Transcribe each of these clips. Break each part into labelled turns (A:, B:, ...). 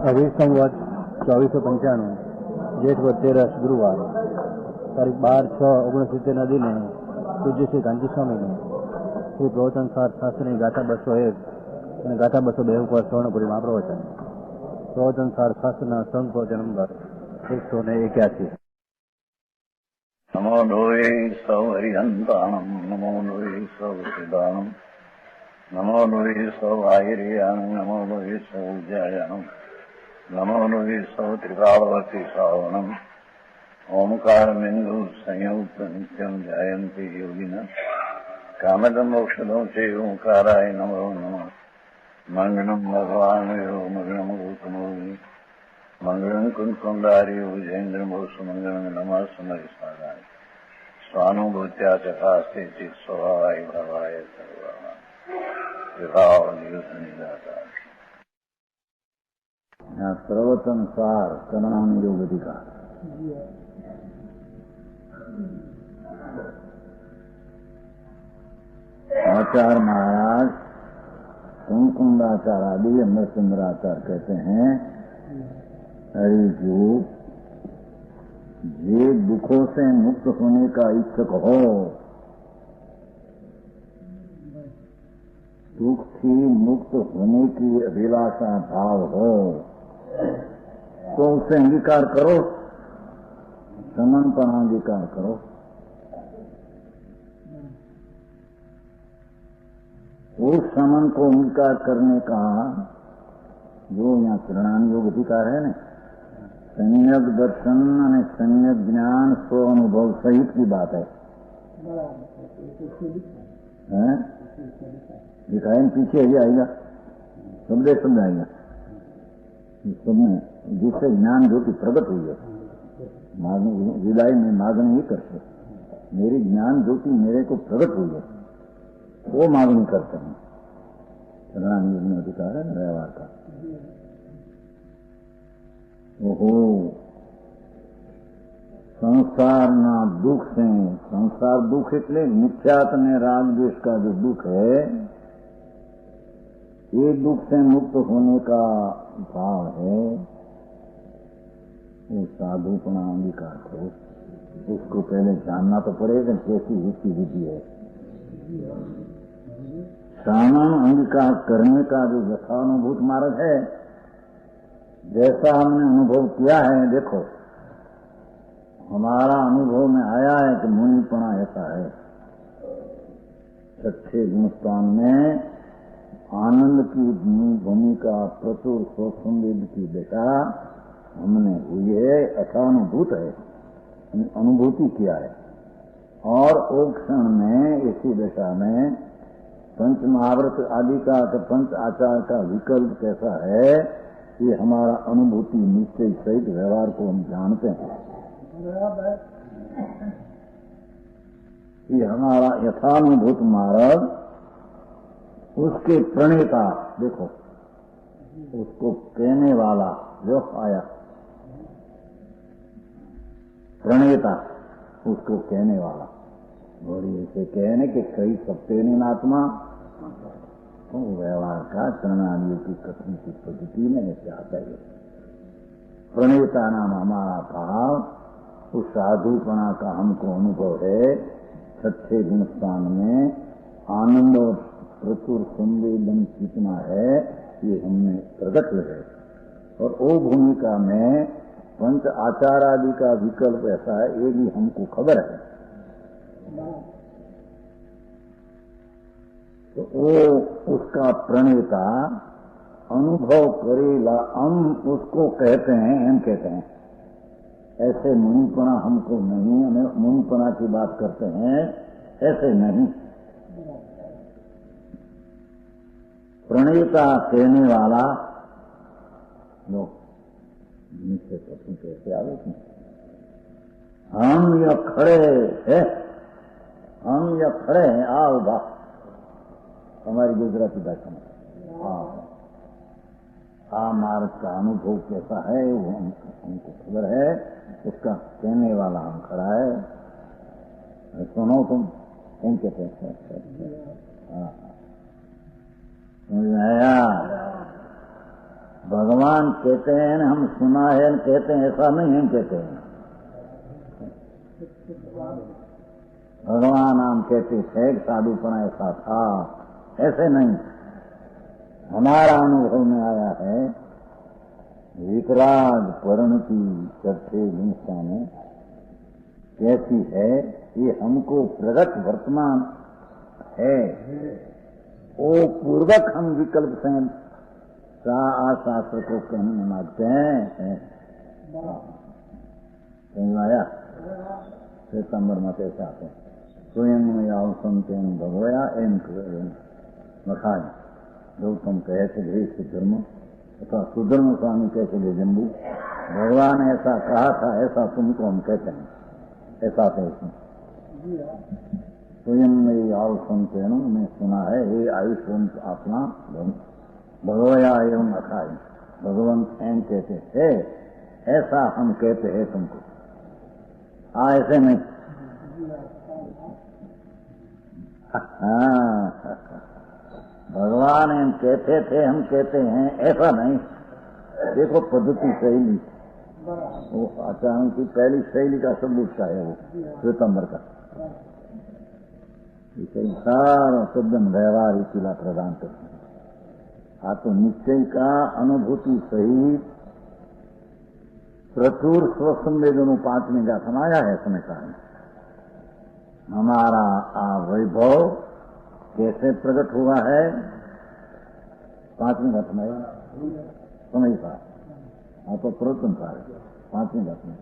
A: अभी संवत 2495 जेठ 13 गुरुवार तारीख 12/6/69 दिने पूज्य श्री गांधी स्वामी ने श्री प्रवचन शास्त्र गाथा 201 અને ગાથા 202 ઉપર સ્વર્ણપુરીમાં પ્રવચન. પ્રવચન શાસ્ત્રના સંપ્રવચન નંબર 181.
B: નમો લોહે સૌ હરિહંતાણમ નમો લોહે સૌ સિદ્ધાણમ નમો લોહે સૌ આહિર્યાણમ નમો લોહે સૌ જયાણમ નમો લોહે સૌ ત્રિકાળવતી શ્રાવણમ ઓમકાર બિંદુ સંયુક્ત નિત્યમ જાયંતિ યોગિના કામદમ મોક્ષદો છે ઓંકારાય નમો નમઃ. મંગળમ ભગવાન મંગળમ ગૌતમોની મંગળમ કુંકુંડાર્યો જૈન્દ્રમોષ મંગળમ નમઃ સમરિસ્મરાય સ્વાનુભૂત્યા ચકાસ્તે ચિત સ્વભાવાય ભાવાય સર્વમાં વિભાવનિદાતા.
C: प्रवचन सार कर्णान योग अधिकार. आचार्य महाराज कुंकुंडाचार्य आदि अमरचंद्राचार्य कहते हैं, अरे जो ये दुखों से मुक्त होने का इच्छुक हो, दुख से मुक्त होने की अभिलाषा भाव हो, तो उसे अंगीकार करो, समन पर अंगीकार करो. उस समन को अंगीकार करने का जो यहाँ प्रणाम योग अधिकार है न, सम्यक दर्शन और सम्यक ज्ञान स्व अनुभव सहित की बात है. दिखाए पीछे ही आएगा, शब्द शब्द आएगा सब में, जिससे ज्ञान ज्योति प्रकट हुई है. विदाई में मागणी ही करते, मेरी ज्ञान ज्योति मेरे को प्रकट हुई है, वो मागणी करते हैं. प्रणाम योग में अधिकार है व्यवहार का. ओहो, संसारना दुख से, संसार दुख એટલે મિથ્યાત ને राग द्वेष का जो दुख है, ये दुख से मुक्त होने का भाव है, वो साधुपना अंगीकार करो. उसको पहले जानना तो पड़ेगा कैसी उसकी विधि है. सामान अंगीकार करने का जो यथानुभूत मार्ग है, जैसा हमने अनुभव किया है, देखो हमारा अनुभव में आया है कि मुनिपना ऐसा है. छठे गुणस्थान में आनंद की भूमिका प्रचुर स्वसंवेद की दशा हमने हुई है, अथानुभूत है, अनुभूति किया है. और वो क्षण में इसी दशा में पंच महाव्रत आदि का पंच आचार का विकल्प कैसा है, ये हमारा अनुभूति निश्चय सहित व्यवहार को हम जानते हैं. ये हमारा यथानुभूत मार्ग, उसके प्रणेता देखो, उसको कहने वाला जो आया, प्रणेता उसको कहने वाला. और इसे कहने के कई सप्तेन आत्मा व्यवहार का प्रणालियों की कथन की पद्धति में ऐसे आता है. प्रणेता नाम हमारा भाव, उस साधुपना का हमको अनुभव है. छठे गुणस्थान में आनंद और प्रचुर संवेदन कितना है, ये हमने प्रकट है. और वो भूमिका में पंच आचार आदि का विकल्प ऐसा है, ये भी हमको खबर है. तो वो उसका प्रणेता अनुभव करेला, हम उसको कहते हैं, हम कहते हैं. ऐसे मुनिपना हमको नहीं, हमें मुनिपना की बात करते हैं, ऐसे नहीं. प्रणेता कहने वाला लो नीचे कथन कैसे आवे थे, हम या खड़े है, हम या खड़े हैं, आओ बा, हमारी गुजराती भाषा में. हाँ, मार्ग का अनुभव कैसा है वो हमको खबर है, उसका कहने वाला हम खड़ा है. सुनो तुम कौन कहते हैं. हाँ, समझ में आया. भगवान कहते हैं हम सुना है कहते हैं, ऐसा नहीं हम कहते हैं। भगवान हम कहते थे साधुपना ऐसा था, ऐसे नहीं। हमारा अनुभव में आया है विकराग परिणति करते हिंसा में कैसी है, ये हमको प्रगट वर्तमान है, वो पूर्वक हम विकल्प से शास्त्र को कहने मांगते हैं। आया सितंबर मत ऐसा आते स्वयं में आओ संतेन भगवया एम मखाय गौतम कहे थे ग्रीस धर्म तथा सुधर्म स्वामी कहते थे जम्बू, भगवान ऐसा कहा था, ऐसा तुमको हम कहते हैं, ऐसा कहते स्वयं में आओ संतेन में सुना है, ये आयुष्वंत आत्मा भगवया एवं अखाय, भगवंत एम कहते थे, ऐसा हम कहते हैं तुमको। ऐसे नहीं। भगवान हम कहते थे, हम कहते हैं, ऐसा नहीं। देखो पद्धति शैली, वो आचार्य की पहली शैली का सबूत है, वो श्वेतंबर का सारा शब्दन व्यवहार इसीला प्रदान करते हैं। तो निश्चय का अनुभूति सहित प्रचुर स्वसंवेदन 5वीं गाथा में आया है समय का। हमारा वैभव कैसे प्रकट हुआ है 5वीं गाथा में समय का। तो प्रवचन था 5वीं गाथा में,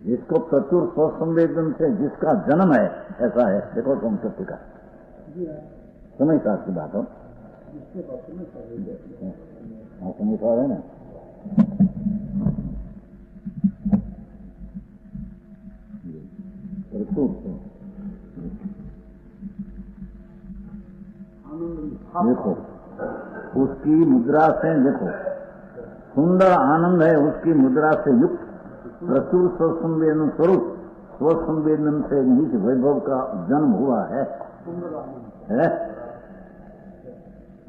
C: जिसको प्रचुर स्वसंवेदन से जिसका जन्म है, ऐसा है। देखो तुम सत्य का समय का की बात हो, समय का है ना। देखो उसकी मुद्रा से, देखो सुंदर आनंद है उसकी मुद्रा से युक्त प्रचुर स्वसंवेदन स्वरूप, स्वसंवेदन से निज वैभव का जन्म हुआ है।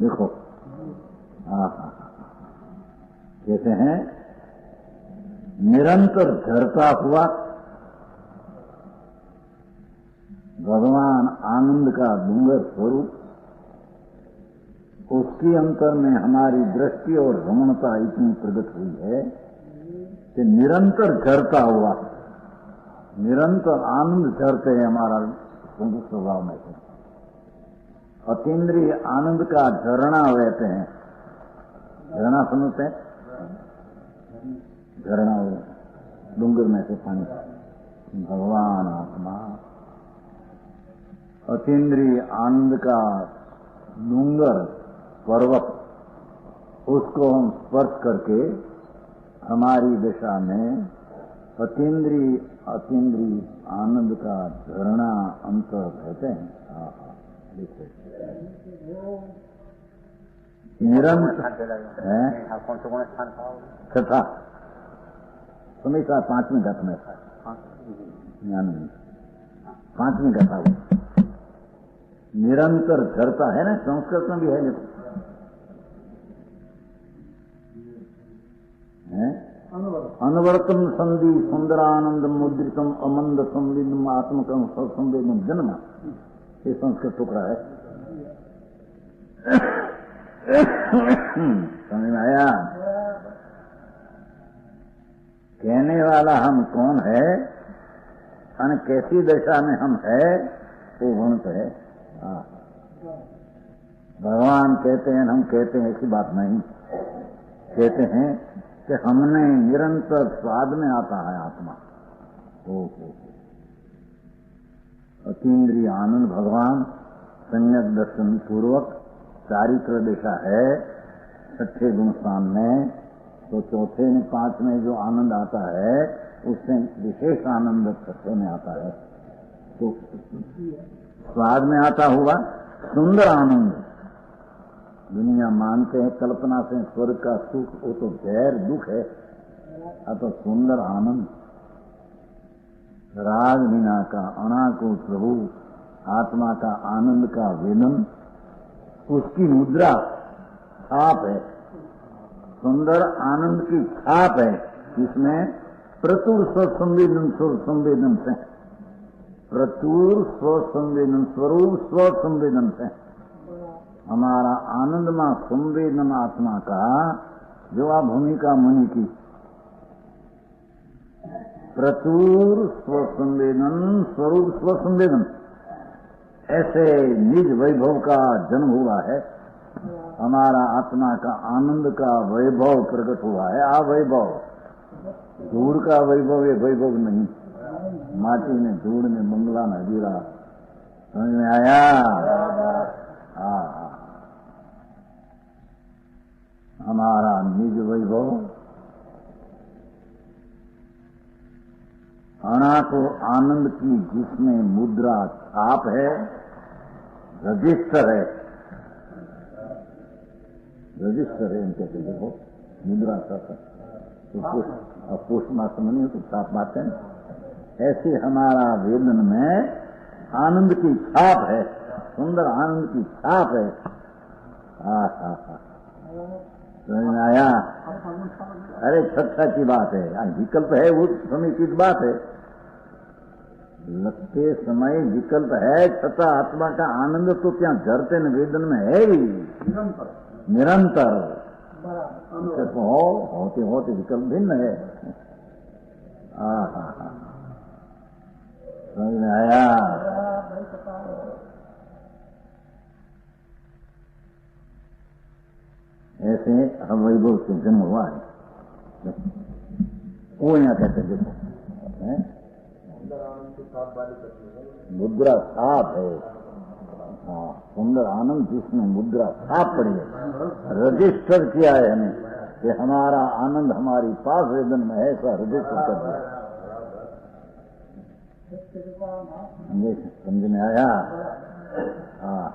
C: देखो कहते हैं निरंतर झरता हुआ भगवान आनंद का डूंगर स्वरूप, उसकी अंतर में हमारी दृष्टि और रमणता इतनी प्रकट हुई है कि निरंतर झरता हुआ, निरंतर आनंद झरते हैं हमारा स्वभाव में से। अतीन्द्रिय आनंद का झरना बहते हैं। झरना समझते हैं? झरना डूंगर में से पानी, भगवान आत्मा अतीन्द्रिय आनंद का डूंगर पर्वत, उसको हम स्पर्श करके हमारी दिशा में अतीन्द्रिय आनंद का झरना अंतर रहते हैं। निरंतर है छठा समय का 5वीं गाथा में, 5वीं गाथा वो निरंतर झरता है ना, संस्कृत में भी है। अनवरतम संधि सुंदरानंद मुद्रितम अमंद संवेदम आत्मकम संवेदम जन्म, ये संस्कृत टुकड़ा है। समझ में आया? कहने वाला हम कौन है और कैसी दशा में हम है, वो गुणत है। भगवान कहते हैं, हम कहते हैं, ऐसी बात नहीं। कहते हैं कि हमने निरंतर स्वाद में आता है आत्मा। अतीन्द्रिय आनंद भगवान सम्यक दर्शन पूर्वक चारित्र दिशा है 6ठे गुण स्थान में। तो चौथे में 5 में जो आनंद आता है उससे विशेष आनंद 6ठे में आता है। तो स्वाद में आता हुआ सुंदर आनंद, दुनिया मानते हैं कल्पना से स्वर्ग का सुख, वो तो गैर दुख है। तो सुंदर आनंद, राग बिना का अनाकुल प्रभु आत्मा का आनंद का वेदन, उसकी मुद्रा छाप है, सुंदर आनंद की छाप है, इसमें प्रचुर स्वसंवेदन संवेदन से, प्रचुर स्वसंवेदन स्वरूप स्वसंवेदन से हमारा आनंदमा संवेदन आत्मा का जो आ भूमिका मुनि की प्रचुर स्वसंवेदन स्वरूप स्वसंवेदन ऐसे निज वैभव का जन्म हुआ है। हमारा आत्मा का आनंद का वैभव प्रकट हुआ है। आ वैभव धूड़ का वैभव, ये वैभव नहीं, माटी में धूड़ में मंगला न गिरा, समझ में आया? हमारा निज वैभव अनाको आनंद की जिसमें मुद्रा छाप है, रजिस्टर है, रजिस्टर है इनके देखो मुद्रा छाप, तो पोस्ट मास्टर नहीं हो तो छाप मारते हैं। ऐसे हमारा वेदन में आनंद की छाप है, सुंदर आनंद की छाप है। समझ में आया? अरे छठा की बात है, विकल्प है वो समय की बात है, लगते समय विकल्प है, छठा आत्मा का आनंद तो क्या जरते वेदन में है ही निरंतर होते होते विकल्प भिन्न है। समझ में आया? ऐसे हम वैभव से जन्म हुआ है, वो यहाँ कहते देखो मुद्रा छाप है। हाँ, सुंदर आनंद जिसमें मुद्रा छाप पड़ी है, रजिस्टर किया है हमें कि हमारा आनंद हमारी पास वेदन में है, ऐसा रजिस्टर कर दिया। समझ में आया? हाँ,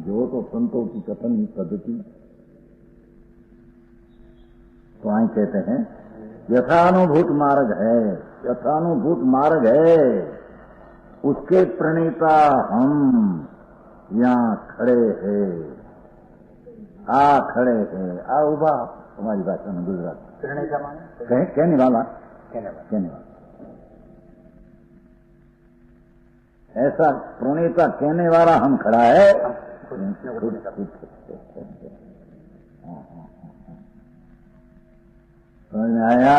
C: जो तो संतों की कथन पद्धति तो आई कहते हैं यथानुभूत मार्ग है, यथानुभूत मार्ग है, उसके प्रणेता हम यहाँ खड़े हैं, खड़े हैं, उभा हमारी भाषा में गुजरात कहने वाला ऐसा प्रणेता कहने वाला हम खड़ा है। समझ में आया?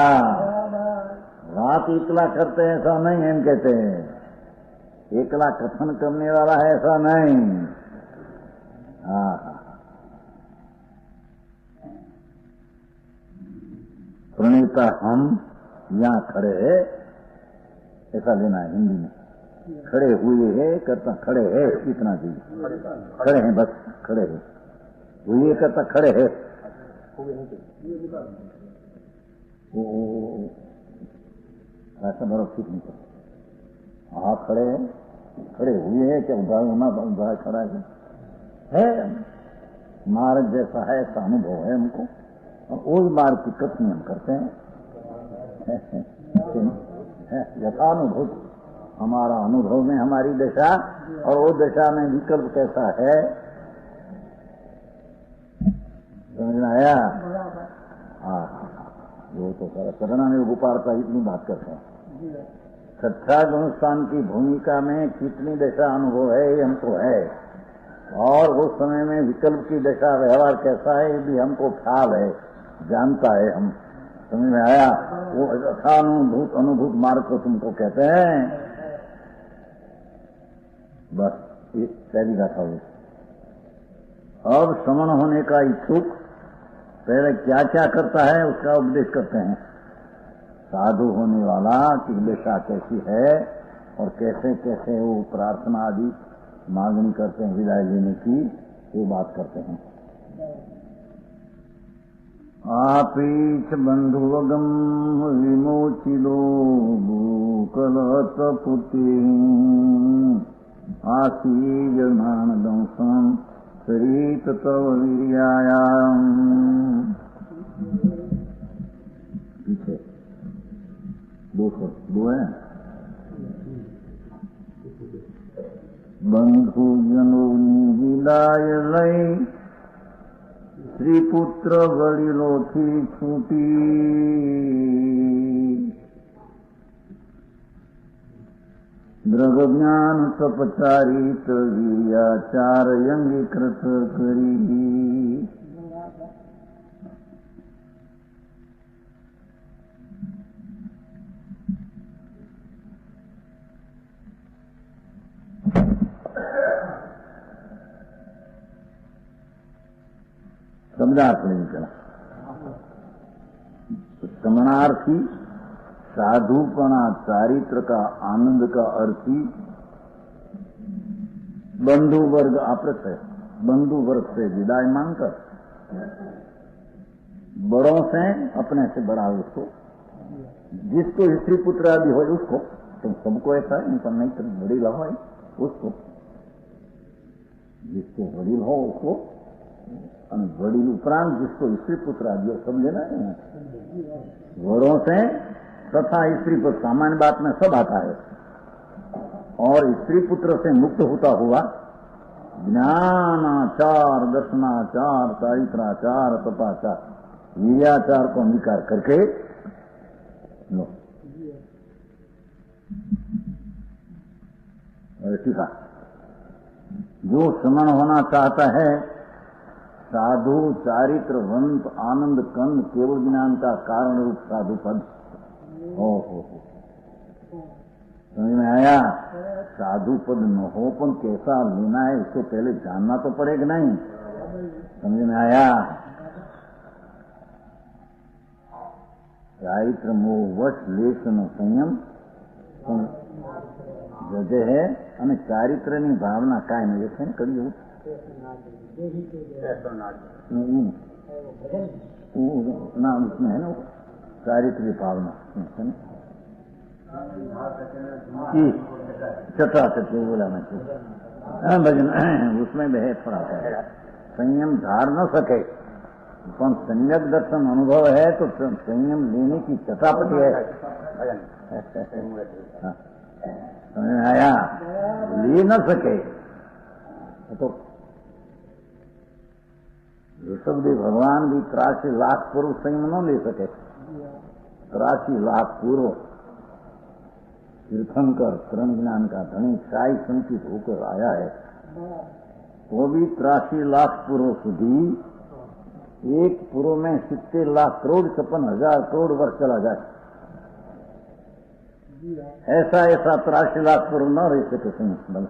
C: बात इकला करते हैं ऐसा नहीं, हम कहते हैं एकला कथन करने वाला है ऐसा नहीं। प्रणेता हम यहाँ खड़े हैं ऐसा लेना है हिंदी में। खड़े हुए हैं करता खड़े है इतना जी, खड़े हैं बस, खड़े हैं हुए करता खड़े है, वो ऐसा बड़ा ठीक नहीं करता। आप खड़े हैं, खड़े हुए हैं क्या उदाहरण होना खड़ा है मार्ग जैसा है, ऐसा अनुभव है हमको, और वो मार्ग की कथनी हम करते हैं। यथानुभूत हमारा अनुभव में हमारी दशा, और वो दशा में विकल्प कैसा है, समझ में आया? वो तो सारा करना में उपारता इतनी बात करते हैं। छठा गुणस्थान की भूमिका में कितनी दशा अनुभव है ये हमको है, और उस समय में विकल्प की दशा व्यवहार कैसा है ये भी हमको ख्याल है, जानता है हम। समझ में आया? वो अनुभूत अनुभूत मार्ग को तुमको कहते हैं। बस ये पहली गाथा हुई। अब श्रवण होने का इच्छुक पहले क्या क्या करता है उसका उपदेश करते हैं। साधु होने वाला की दशा कैसी है और कैसे कैसे वो प्रार्थना आदि मांगनी करते हैं विदाई लेने की, वो बात करते हैं। आपीच बंधुवगम विमोचिलो कलत पुति आसीज नानदंसम शरीत तव वीर्यायाम। पीछे दो है। बंधु जनों विदाय लय स्त्री पुत्र वडीलोथी छूटी, દ્રગ જ્ઞાન સપચારી તળિયા ચાર અંગીકૃત કરી. शब्दार्थ नहीं चला. समणार्थी साधुपना चारित्र का आनंद का अर्थी बंधु वर्ग आपस है. बंधु वर्ग से विदाई मांगकर बड़ों से अपने से बड़ा उसको, जिसको स्त्री पुत्र आदि हो उसको, तुम सबको ऐसा है, इनका नहीं तुम वडील हो उसको, जिसको वडील हो उसको, वडील उपरांत जिसको स्त्री पुत्र आदि हो समझे ना. वरों से तथा स्त्री पुत्र सामान्य बात में सब आता है. और स्त्री पुत्र से मुक्त होता हुआ ज्ञानाचार, दर्शनाचार, चारित्राचार, तपाचार, वीर्याचार को अंगीकार करके लो. ठीक है. जो समण होना चाहता है, साधु चारित्रवंत आनंद कंद केवल ज्ञान का कारण रूप साधु पद. हो समझ में आया. साधु पद न हो पण कैसा लेना है इसको पहले जानना तो पड़ेगा नहीं. समझ में आया. चारित्र मोह वश लेशन संयम जजे है અને ચારિત્રની ભાવના કાંઈ નહીં છે ને કરી એવું ना उसमें है ना चारित्र भावना चटा चटे बोलाना चाहिए. भजन उसमें भी है थोड़ा सा संयम धार न सके पण सम्यक दर्शन अनुभव है तो संयम लेने की चटापटी है. समझ में आया. ले न सके तो ऋषभदेव भगवान भी 83 लाख पूर्व संयम न ले सके. 83 लाख पूर्व तीर्थंकर क्रम ज्ञान का धनी शाही संचित होकर आया है. वो भी 83 लाख पूर्व सुधी एक पूर्व में 70 लाख करोड़ 56,000 करोड़ वर्ष चला जाए. ऐसा 83 लाख पूर्व न रह सके संयम.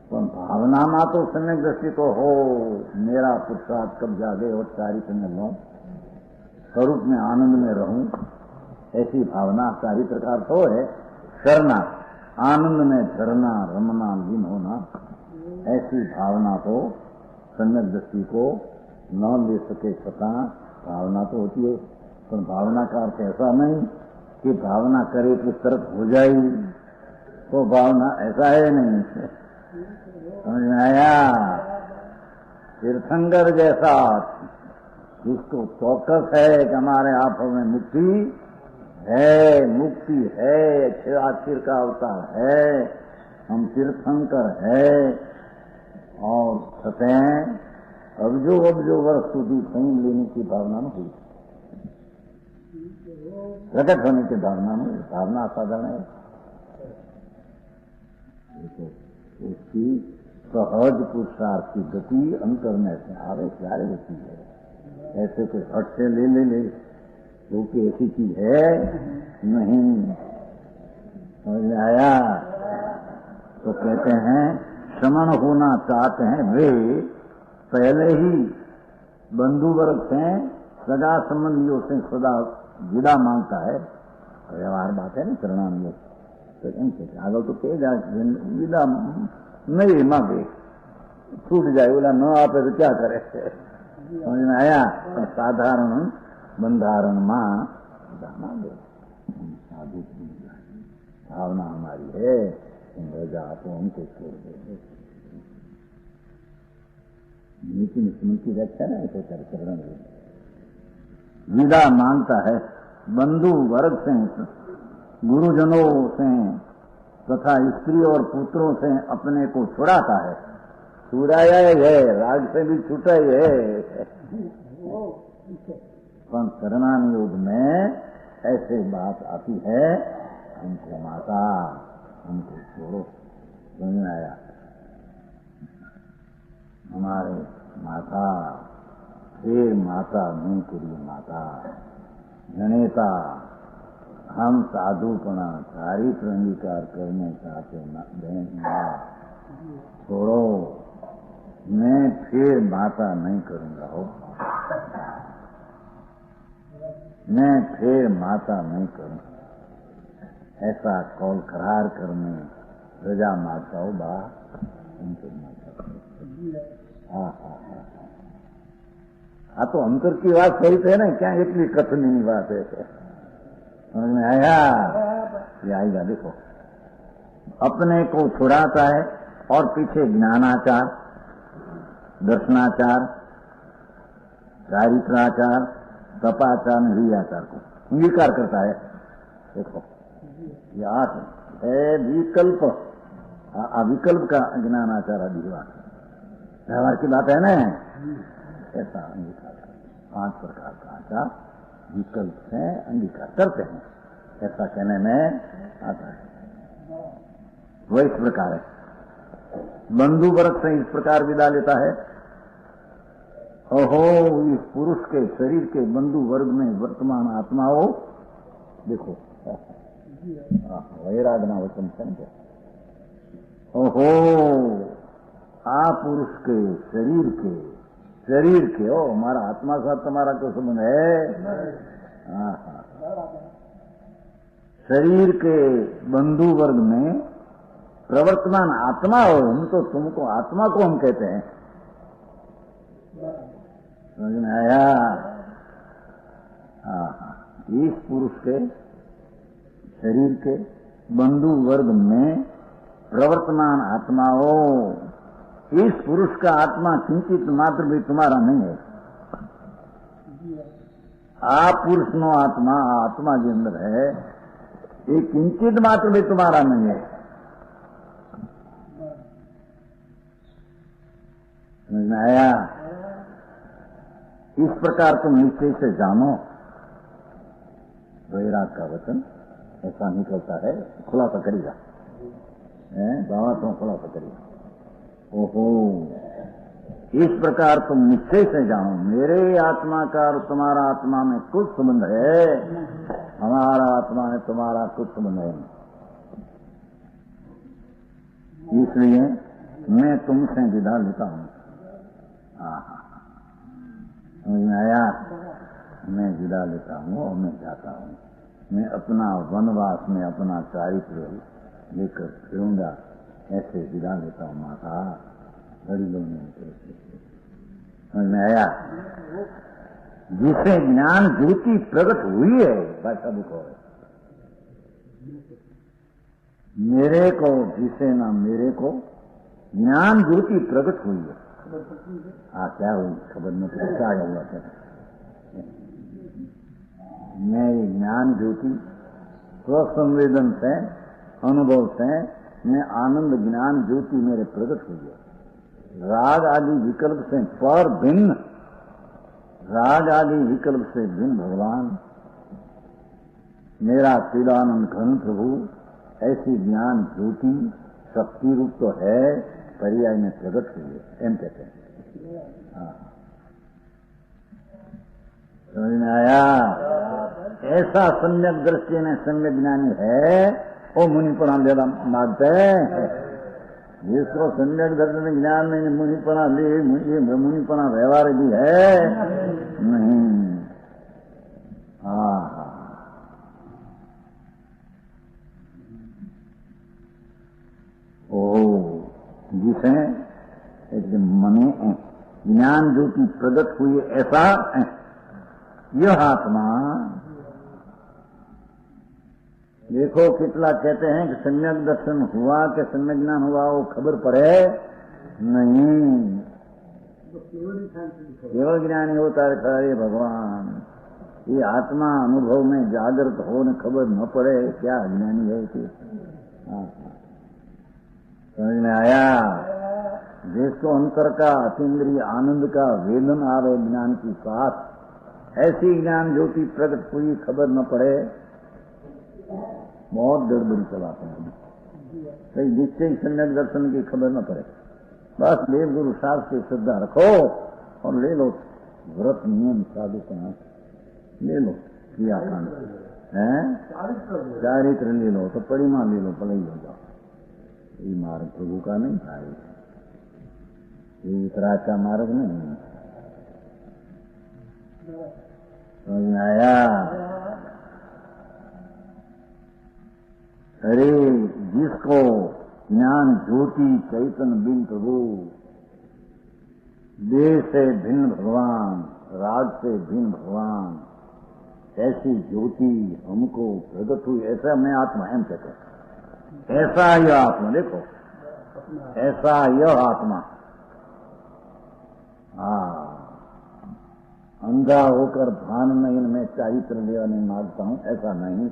C: भावना में तो सम्यक दृष्टि तो हो, मेरा पुरुषार्थ कब जागे और चारित्र में लूं, स्वरूप में आनंद में रहूं, ऐसी भावना चारित्र का अर्थ हो है करना, आनंद में झरना रमना लीन होना. ऐसी भावना तो सम्यक दृष्टि को न ले सके सका. भावना तो होती है पर भावना का अर्थ ऐसा नहीं कि भावना करे तो तरफ हो जाए, तो भावना ऐसा है नहीं. समझ में आया. तीर्थंकर जैसा जिसको चौकस है कि हमारे आंखों में मुक्ति है, आखिर का अवतार है, हम तीर्थंकर है और सतें अबजो वर्ष સુધી संयम लेने की भावना में हुई, प्रकट होने की भावना में. भावना असाधारण है. उसकी सहज पुरुषार्थ की गति अंतर में से आवे क्यारे होती है. ऐसे कोई हट से ले क्योंकि ऐसी चीज है नहीं. समझ में आया. तो कहते हैं समण होना चाहते हैं वे पहले ही बंधु वर्ग से सदा संबंधियों से सदा विदा मांगता है. व्यवहार बात है ना शरणानियों तो इनसे आगे तो कह जाए विदा नहीं मांगे छूट जाए, बोला न आपे तो क्या करे. समझ में आया. साधारण बंधारण मां मांगे. साधु भावना हमारी है, रजा तो हमको छोड़ दे. नीति स्मृति रक्षा ना ऐसे चरण विदा मांगता है बंधु वर्ग से, गुरुजनों से तथा स्त्री और पुत्रों से अपने को छुड़ाता है. छुड़ाया ही है, राग से भी छूटा ही है। पर शरणान योग में ऐसे बात आती है, हमको माता, हमको छोड़ो। समझ में आया? हमारे माता, फिर माता नहीं करिए माता, जनेता हम साधुपना चारित्र अंगीकार करने चाहते बहन माँ, छोड़ो, मैं फिर माता नहीं करूंगा हो, मैं फिर माता नहीं करूंगा। ऐसा कौल करार करने रजा माता हो बा, उनके माता। हाँ तो अंतर की बात सही है ना, क्या इतनी कठिन बात है? समझ में आया? ये आएगा, देखो अपने को छुड़ाता है और पीछे ज्ञानाचार, दर्शनाचार, चारित्राचार, तपाचार, निरियाचार को अंगीकार करता है। देखो ये 8 है विकल्प, अविकल्प का ज्ञानाचार अधिवास व्यवहार की बात है ना। ऐसा अंगीकार 5 प्रकार का आचार विकल्प से अंगीकार करते हैं, ऐसा कहने में आता है। वो इस प्रकार है, बंधु वर्ग से इस प्रकार विदा लेता है। ओहो, इस पुरुष के शरीर के बंधु वर्ग में वर्तमान आत्मा हो, देखो वैरागना वचन समझे। ओहो, आ पुरुष के शरीर के हो, हमारा आत्मा साथ तुम्हारा क्या संबंध है? शरीर के बंधु वर्ग में प्रवर्तमान आत्मा हो, हम तो तुमको आत्मा को हम कहते हैं। समझ में आया? इस पुरुष के शरीर के बंधु वर्ग में प्रवर्तमान आत्मा हो, इस पुरुष का आत्मा किंचित मात्र भी तुम्हारा नहीं है। आप पुरुष नो आत्मा के अंदर है, ये किंचित मात्र भी तुम्हारा नहीं है। समझ में आया? इस प्रकार तुम निश्चय से जानो। वैराग का वचन ऐसा निकलता है, खुलासा करेगा, बाबा तुम खुलासा करेगा। ओहो, इस प्रकार तुम निश्चय से जानो, मेरे आत्मा का और तुम्हारा आत्मा में कुछ संबंध है, हमारा आत्मा में तुम्हारा कुछ संबंध है। इसलिए मैं तुमसे विदा लेता हूं। समझ में आया? मैं विदा लेता हूं और मैं जाता हूं। मैं अपना वनवास में अपना चारित्र लेकर फिरूंगा, ऐसे विदा लेता हूं माता। बड़ी लोग समझ में आया? जिसे ज्ञान ज्योति प्रकट हुई है, भाषा देखो, मेरे को जिसे ना मेरे को ज्ञान ज्योति प्रकट हुई है। क्या हुई खबर में तो क्या हुआ था? मैं ज्ञान ज्योति स्वसंवेदन से, अनुभव से, मैं आनंद ज्ञान ज्योति मेरे प्रकट हुई है। राग आदि विकल्प से पर भिन्न, राग आदि विकल्प से भिन्न भगवान मेरा चिदानंद घन प्रभु, ऐसी ज्ञान ज्योति शक्ति रूप तो है, पर्याय में प्रकट हुई है, एम कहते हैं। समझ में आया? ऐसा सम्यक दृष्टि में सम्यक ज्ञानी है, वो मुनिपना लेना मानते हैं। जिसको सम्यक दर्शन में ज्ञान में मुनिपना ले, ये मुनिपना व्यवहार भी है नहीं। जिसे मने ज्ञान ज्योति प्रकट हुई ऐसा यह आत्मा, देखो कितना कहते हैं कि सम्यक दर्शन हुआ कि सम्यक ज्ञान हुआ, वो खबर पड़े नहीं, केवल ज्ञानी होता है सारे भगवान। ये आत्मा अनुभव में जागृत हो न खबर न पड़े, क्या ज्ञानी है कि? समझ में आया? जिसको अंतर का अतीन्द्रिय आनंद का वेदन आवे ज्ञान की साथ, ऐसी ज्ञान ज्योति प्रकट हुई खबर न पड़े, बहुत गड़बड़ी चलाते हैं। कई निश्चय सम्यक दर्शन की खबर न पड़े, बस देव गुरु शास्त्र की श्रद्धा रखो और ले लो व्रत नियम साधु का ले लो, क्रियाकांड है चारित्र ले लो, तो परिमा ले लो, भले ही हो जाओ। ये मार्ग प्रभु का नहीं भाई, ये वितराग का मार्ग नहीं। समझ में आया? अरे जिसको ज्ञान ज्योति चैतन्य बिन प्रभु, देह से भिन्न भगवान, राज से भिन्न भगवान, ऐसी ज्योति हमको प्रकट हुई, ऐसा मैं आत्मा एम कहते हैं। ऐसा यह आत्मा, देखो ऐसा यह आत्मा, अंधा होकर भान नहीं मैं चारित्र लेवा नहीं मांगता हूं, ऐसा नहीं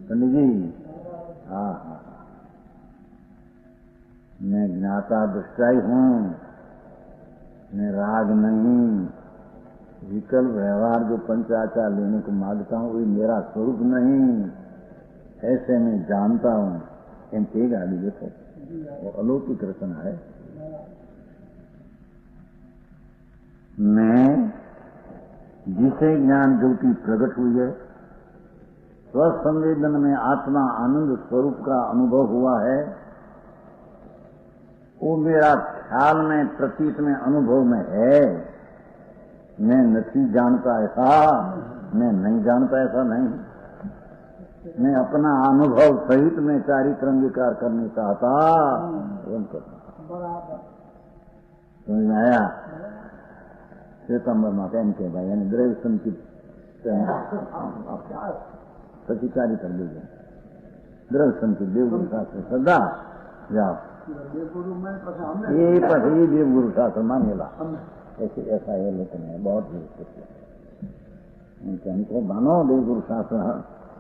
C: पंडित जी। हाँ, मैं ज्ञाता दृष्टाई हूं, मैं राग नहीं, विकल्प व्यवहार जो पंचाचार लेने को मांगता हूं वही मेरा स्वरूप नहीं, ऐसे मैं जानता हूं। इन कहेगा अभी देखो वो अलौकिक रचना है। मैं जिसे ज्ञान ज्योति प्रकट हुई है, स्वसंवेदन में आत्मा आनंद स्वरूप का अनुभव हुआ है, वो मेरा ख्याल में प्रतीत में अनुभव में है। मैं नहीं जानता ऐसा, मैं नहीं जानता ऐसा नहीं, मैं अपना अनुभव सहित में चारित्र अंगीकार करने चाहता। समझ में आया? श्वेतांबर माता इनके भाई यानी द्रव्य संचित सची चारित्र देव, द्रव्य संचित देवगुरु शास्त्र श्रद्धा जाओ, ये पढ़ी देवगुरु शास्त्र मांगेला, ऐसे ऐसा है लेकिन है बहुत हमको मानो देवगुरु शास्त्र,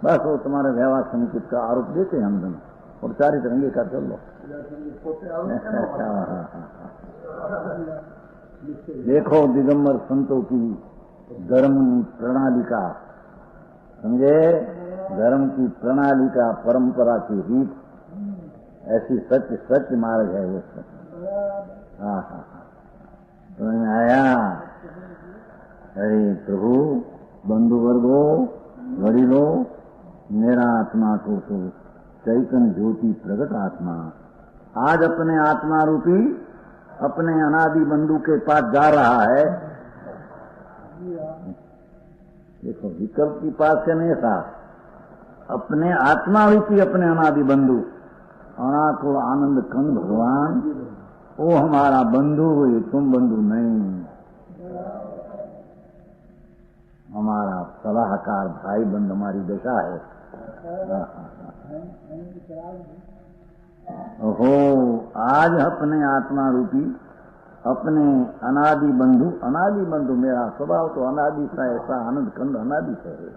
C: बस वो तुम्हारे व्यवहार संचित का आरोप देते हैं हम दोनों, और चारित्र अंगीकार कर लो। देखो दिगंबर संतों की धर्म प्रणाली का, समझे, धर्म की प्रणाली का, परंपरा की रीत, ऐसी सत्य सत्य मार्ग है वो। हाँ हाँ, समझ में आया? अरे प्रभु, बंधु वर्गो, वडीलो, मेरा आत्मा को तो चैतन्य ज्योति प्रकट आत्मा आज अपने आत्मा रूपी अपने अनादि बंधु के पास जा रहा है। देखो विकल्प की पास से नहीं था, अपने आत्मा रूपी अपने अनादि बंधु, अनाको आनंद कंद भगवान, वो हमारा बंधु हुए, तुम बंधु नहीं, हमारा सलाहकार भाई बंद हमारी दशा है। ओहो, आज अपने आत्मा रूपी अपने अनादि बंधु मेरा स्वभाव तो अनादि सा, ऐसा आनंद कंद अनादि से है,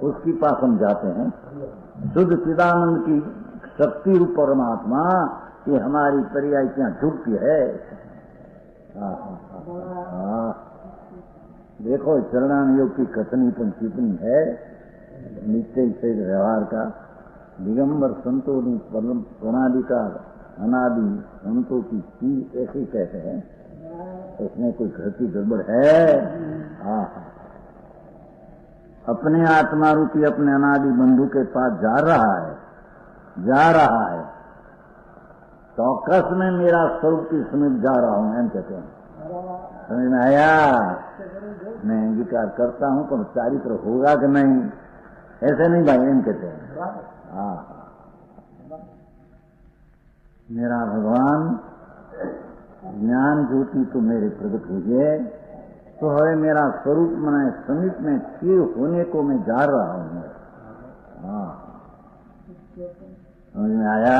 C: उसकी पास हम जाते हैं। शुद्ध चिदानंद की शक्ति रूप परमात्मा, ये हमारी पर्याय क्या झुकती है। देखो चरणान योग की कथनी पण कितनी है, निश्चय से व्यवहार का, दिगंबर संतों की प्रणाली का, अनादि संतों की चीज ऐसी कहते हैं, उसमें कोई घटी गड़बड़ है। हाँ, अपने आत्मा रूपी अपने अनादि बंधु के पास जा रहा है, चौकस में मेरा स्वरूप की समीप जा रहा हूं, एम कहते हैं। समझ में आया? मैं अंगीकार करता हूं, पर चारित्र होगा कि नहीं, ऐसे नहीं भाई, एम कहते हैं। हाँ, मेरा भगवान ज्ञान ज्योति तो मेरे प्रकट हुई है, तो है मेरा स्वरूप मना समीप में स्थिर होने को मैं जा रहा हूं। हाँ, समझ में आया?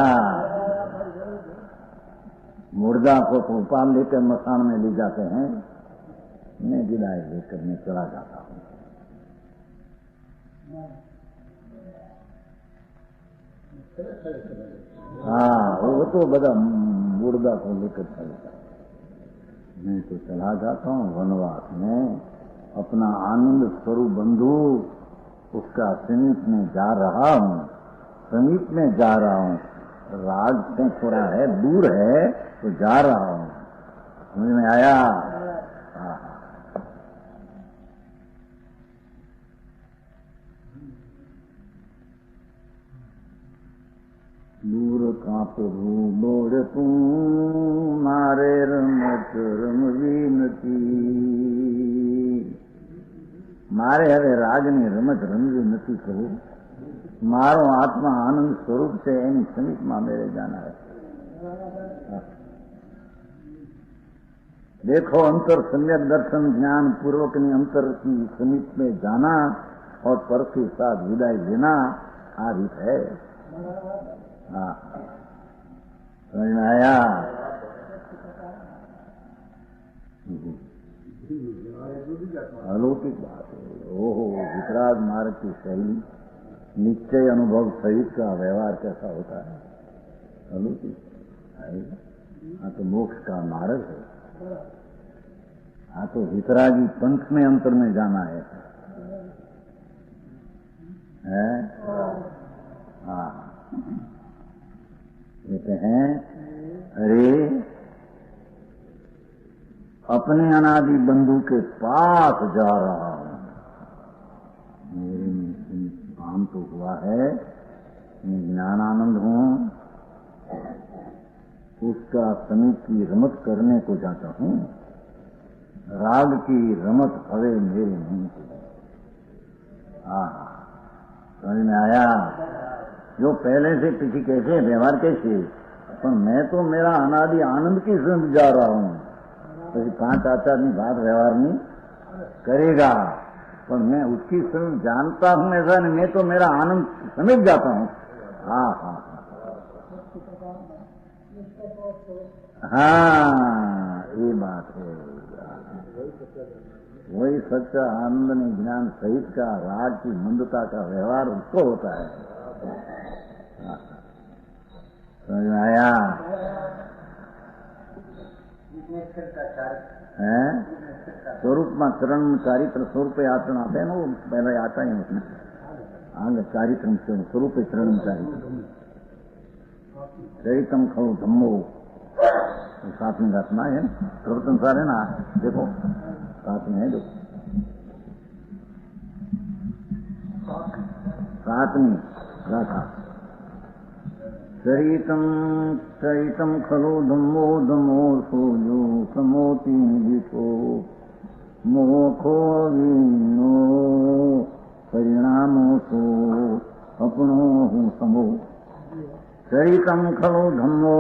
C: मुर्दा को तो उपाल लेकर मसान में ले जाते हैं, मैं विदाई लेकर मैं चला जाता हूं। हाँ, वो तो बड़ा बुर्दा को लेकर चलता है। मैं तो चला जाता हूँ वनवास में, अपना आनंद स्वरूप बंधु उसका समीप में जा रहा हूँ, समीप में जा रहा हूँ। राज से थोड़ा है, दूर है, तो जा रहा हूँ। समझ में आया? दूर का प्रभु बोल तू मारे रमत रमवी नती, मारे હવે રાગની રમત રમવી નથી કહું, મારો આત્મા આનંદ સ્વરૂપ છે, એની સમીપમાં મેરે જાના है। देखो अंतर सम्यक दर्शन ज्ञान पूर्वक ने अंतर की समीप में जाना और पर के साथ विदाई लेना आ रीत है। हाँ, समझ में आया? अलौकिक बात है। ओहो, वितराग मार्ग की शैली, निश्चय अनुभव सहित का व्यवहार कैसा होता है, अलौकिक है। हाँ तो मोक्ष का मार्ग है। हाँ तो वितरागी पंथ में अंतर में जाना है। हाँ, कहते हैं अरे अपने अनादि बंधु के पास जा रहा हूं, मेरे में काम तो हुआ है, मैं ज्ञानानंद हूं, उसका समीप की रमत करने को जाता हूं। राग की रमत हवे मेरे नहीं की। समझ में आया? जो पहले से किसी कैसे व्यवहार कैसे, पर मैं तो मेरा अनादि आनंद की समझ जा रहा हूं। तो 5 आचार्य बात व्यवहार नहीं करेगा, पर मैं उसकी समझ जानता हूं ऐसा नहीं, मैं तो मेरा आनंद समझ जाता हूं। हाँ हाँ हाँ, ये बात है। वही सच्चा आनंद ने ज्ञान सहित का राग की मंदता का व्यवहार उसको होता है। समझ में आया? स्वरूप में चरण चारित्र स्वरूप आचरण आते हैं ना, वो पहले आता ही उसमें आंग चारित्र स्वरूप चरण चारित्र चरितम खलु धम्मो, साथ में घटना है, प्रवर्तन सार है ना, देखो साथ में है, देखो साथ में गाथा चरितम चरितम खलु धम्मो धम्मो सोजो समोति निधितो मोखो वीनो परिणामो सो अपनो हूँ समो। चरितम खलु धम्मो,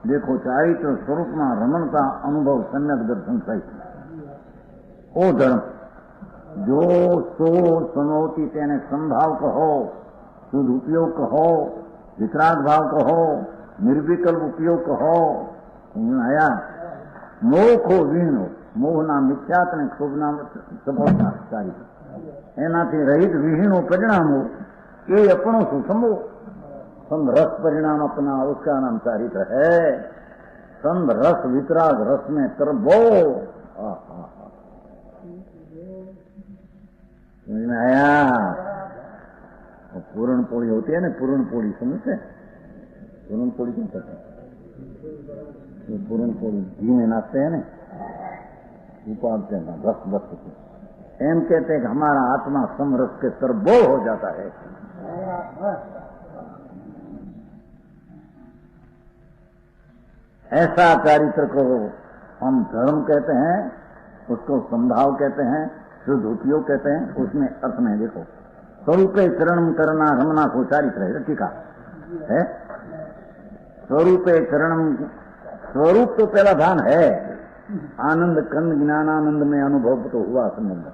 C: देखो चारित्र स्वरूप में रमण का अनुभव सम्यक दर्शन सहित ओ धर्म जो सो समोति तेने संभाव कहो, शुद्ध उपयोग कहो, वितराग भाव कहो, निर्विकल्प उपयोग कहो। आया? मोह को वीणो, मोहना मिथ्यात ने क्षोभना सफलता चारित्र एनाथी रहित विहीनो परिणामो, ये अपनो सुसमो समरस परिणाम अपना, उसका नाम चारित्र है। समरस वितराग रस में तरबो। समझ में आया? पूर्ण पोड़ी होती है ना, पूर्ण पोड़ी समझते? पूर्ण पोड़ी क्यों करते हैं? पूर्ण पोड़ी घी में नाचते हैं ना, उपाड़ते हैं रस बस एम कहते हैं कि हमारा आत्मा समरस के तरबो हो जाता है। ऐसा चारित्र को हम धर्म कहते हैं, उसको संभाव कहते हैं, शुद्ध उपयोग कहते हैं। उसमें अर्थ में देखो, स्वरूप चरण करना रमना को चारित्र है, ठीक है? स्वरूप चरण, स्वरूप तो पहला धान है, आनंद कंद ज्ञानानंद में अनुभव तो हुआ संबंध।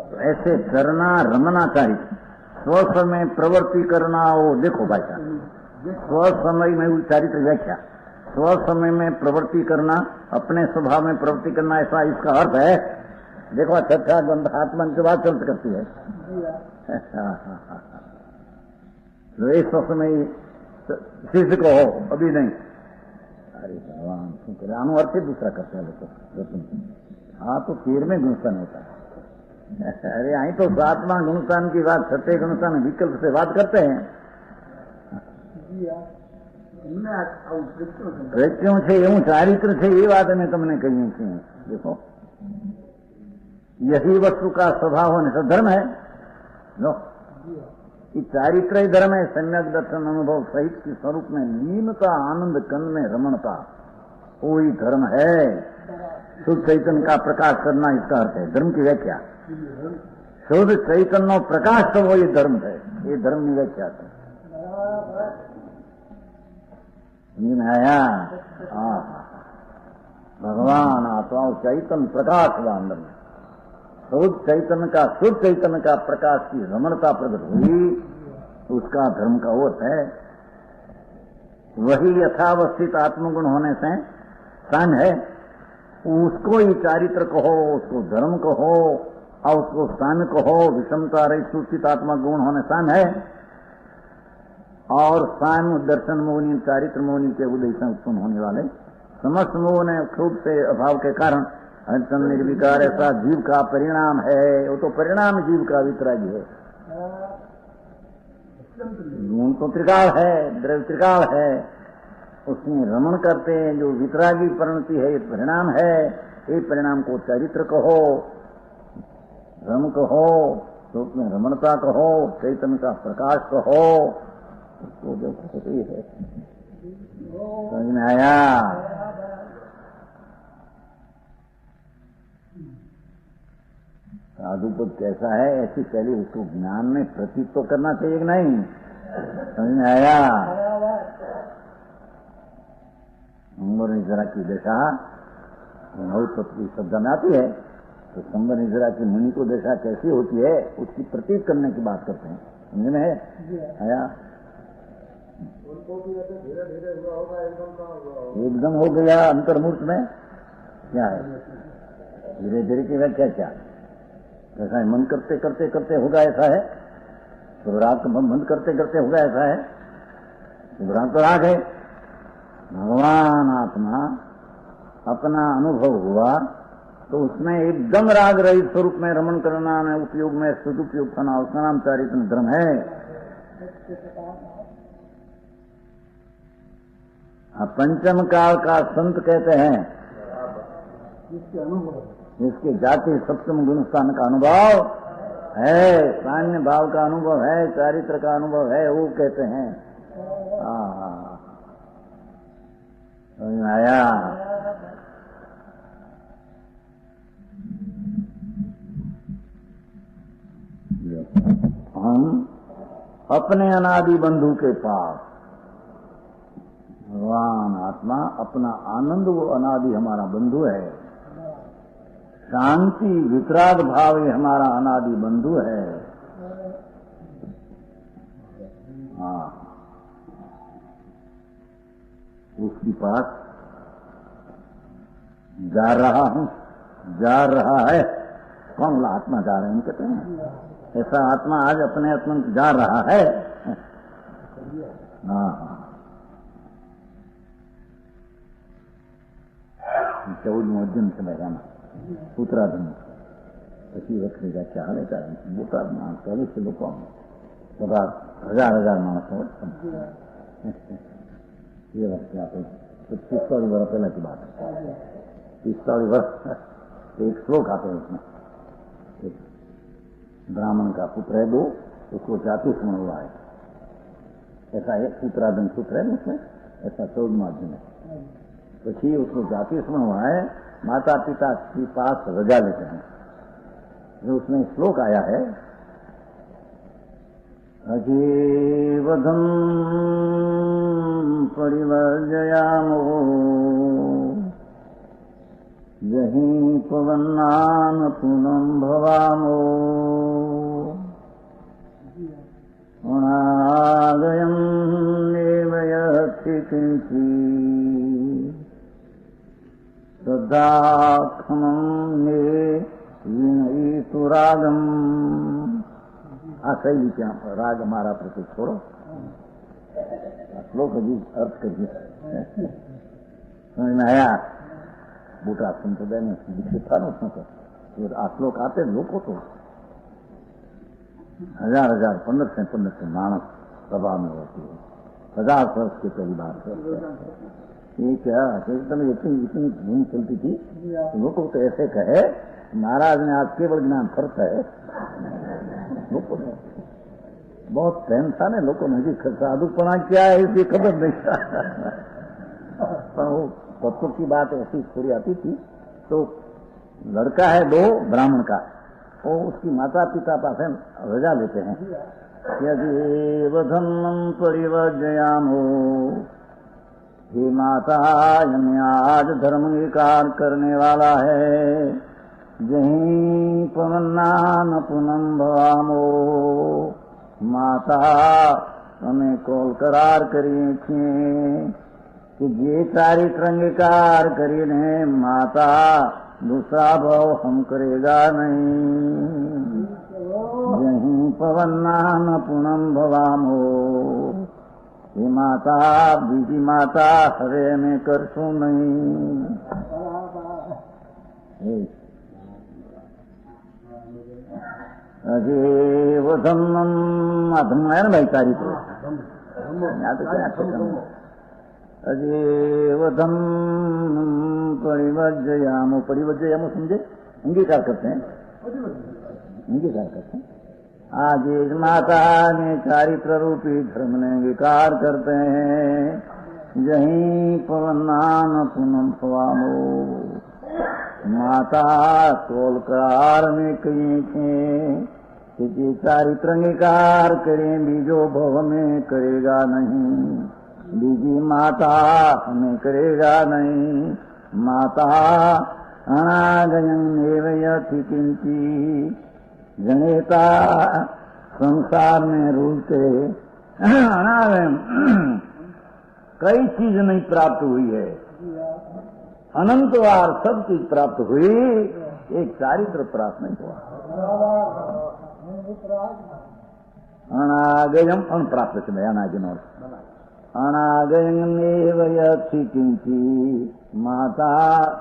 C: तो ऐसे करना रमना चारित्र, स्वसमय प्रवृत्ति करना, वो देखो भाई साहब, स्वसमय में चारित्र व्याख्या, स्वसमय में प्रवृत्ति करना, अपने स्वभाव में प्रवृत्ति करना, ऐसा इसका अर्थ है। देखो अच्छा बंद आत्मा की बात चलती करती है। तो इस समय सिद्ध को हो, अभी नहीं, अरे भगवान શું કરે આનો અર્થ જ दूसरा करते हैं लोग। हाँ तो 13वें गुणस्थान होता है। अरे અહીં तो 7वां गुणस्थान की बात 6वें गुणस्थान विकल्प से बात करते हैं। પ્રત્યો છે એવું ચારિત્ર છે એ વાત અમે તમને કહીએ છીએ। देखो यही वस्तु का स्वभाव होने से धर्म है। लो ये चारित्र ही धर्म है। सम्यक दर्शन अनुभव सहित के स्वरूप में लीनता आनंद कंद में रमणता कोई धर्म है। शुद्ध चैतन्य का प्रकाश करना इसका अर्थ है। धर्म की व्याख्या शुद्ध चैतन्य प्रकाश तो वो ये धर्म है। ये धर्म की व्याख्या है। आया भगवान आत्मा चैतन्य प्रकाश हुआ अंदर में। शुद्ध चैतन्य का प्रकाश की रमणता प्रकट हुई उसका धर्म का अर्थ है। वही यथावस्थित आत्मगुण होने से सन है। उसको ही चारित्र कहो, उसको धर्म कहो और उसको सन कहो। विषमता रहित सूचित आत्मा गुण होने सन है। और सन दर्शन मोहनी चारित्र मोहनी के उदय से उत्पन्न होने वाले समस्त मोह ने क्षोभ से अभाव के कारण अंतन निर्विकार ऐसा जीव का परिणाम है। वो तो परिणाम जीव का वितरागी है। गुण तो त्रिकाल है, द्रव्य त्रिकाल है, उसमें रमण करते हैं। जो वितरागी परिणति है ये परिणाम है। ये परिणाम को चरित्र कहो, रम कहो, तो उसमें रमणता कहो, चैतन्य का प्रकाश कहो। उसको जो है समझ में आया। साधुपद कैसा है ऐसी पहले उसको ज्ञान में प्रतीत तो करना चाहिए कि नहीं। समझ में आया। संबर निजरा की दशा की शब्द में आती है तो संबर निजरा की मुनि को दशा कैसी होती है उसकी प्रतीत करने की बात करते हैं। समझ में है आया। एकदम हो गया अंतर्मूर्त में क्या है धीरे धीरे की व्याख्या क्या ऐसा है। मन करते करते करते होगा ऐसा है। तो राग को बंद करते करते होगा ऐसा है। राग तो राग है। भगवान आत्मा अपना अनुभव हुआ तो उसमें एकदम राग रहित स्वरूप में रमण करना में उपयोग में सदुपयोग करना उसका नाम चारित्र धर्म है। पंचम काल का संत कहते हैं जिसके जाति सप्तम गुणस्थान का अनुभव है, सान्य भाव का अनुभव है, चारित्र का अनुभव है, वो कहते हैं। आया। हम अपने अनादि बंधु के पास भगवान आत्मा अपना आनंद वो अनादि हमारा बंधु है। शांति वितराग भाव ये हमारा अनादि बंधु है। हाँ उसके पास जा रहा हूं, जा रहा है। कौन बोला आत्मा जा रहे हैं कहते हैं। ऐसा आत्मा आज अपने आत्मा जा रहा है। हाँ 14 અર્જુન છે બધામાં ઉત્તરાધન પછી વખતે વ્યાખ્યા હાલે ત્યારે મોટા માણસ 40 લોકો હજાર માણસો ये वक्त आपको 45 वर्ष पहले की बात है। 45 वर्ष एक श्लोक आते हैं उसमें। एक ब्राह्मण का पुत्र है 2 उसको जाति स्मरण हुआ है। ऐसा एक उत्तराधन सूत्र है उसमें ऐसा 14वां अध्याय है। પછી उसको जाति स्मरण हुआ है। माता पिता के पास रजा लेते हैं। जो उसमें श्लोक आया है अजीवधम परिवर्जयामो यही पवन्नान पुनम भवामो अनागयम नेवयति किंची श्रद्धाखमं ने विनयितु रागम। आ शैली क्या राग हमारा प्रति छोड़ो। श्लोक अजीब अर्थ करिए समझ में आया? મોટા સંપ્રદાયને વિકસિત થવાનો શું કર? આ શ્લોક આપે લોકો તો हजार 1500 मानस सभा में होती है। 1000 वर्ष की पहली बात है। ये क्या एकदम इतनी धूम चलती थी, लोगों तो ऐसे कहे महाराज ने आज केवल ज्ञान फर्क है। लोगों ने बहुत प्रेम था ने लोगों ने साधुपना क्या है इसकी खबर नहीं था। पर वो तत्व की बात ऐसी थोड़ी आती थी। तो लड़का है 2 ब्राह्मण का, वो उसकी माता पिता पास रजा लेते हैं। यदि धर्मं परिवर्जयामो, हे माता हमें आज धर्म विकार करने वाला है। जहीं पवन्ना न पुनम भवामो, माता हमें कोल करार करिए छे कि जे चारित्र अंगीकार करीने माता दूसरा भाव हम करेगा नहीं। यहीं पवन्ना न पुनम भवामो, हे माता बीजी माता हरे में करशू नहीं। अजे वो धम्मम अधम है ना भाई चारित्र, यहाँ तो क्या अजेवधम परिवर्जयामो, परिवर्जयामो समझे? अंगीकार करते हैं, अंगीकार करते हैं। आज इस माता ने चारित्र रूपी धर्म ने अंगीकार करते हैं। जहीं पवनान पुनम भवामो, माता तोल करार में कही थे कि चारित्र अंगीकार करें बीजो भव में करेगा नहीं। बीजी माता हमें करेगा नहीं। माता अनागयं नेवयति किंची, जनेता संसार में रूलते अनागयं कई चीज नहीं प्राप्त हुई है। अनंत बार सब चीज प्राप्त हुई, एक चारित्र प्राप्त नहीं हुआ। अनागयम अनप्राप्त से अनागयन और अनागयनेव यति किंची, माता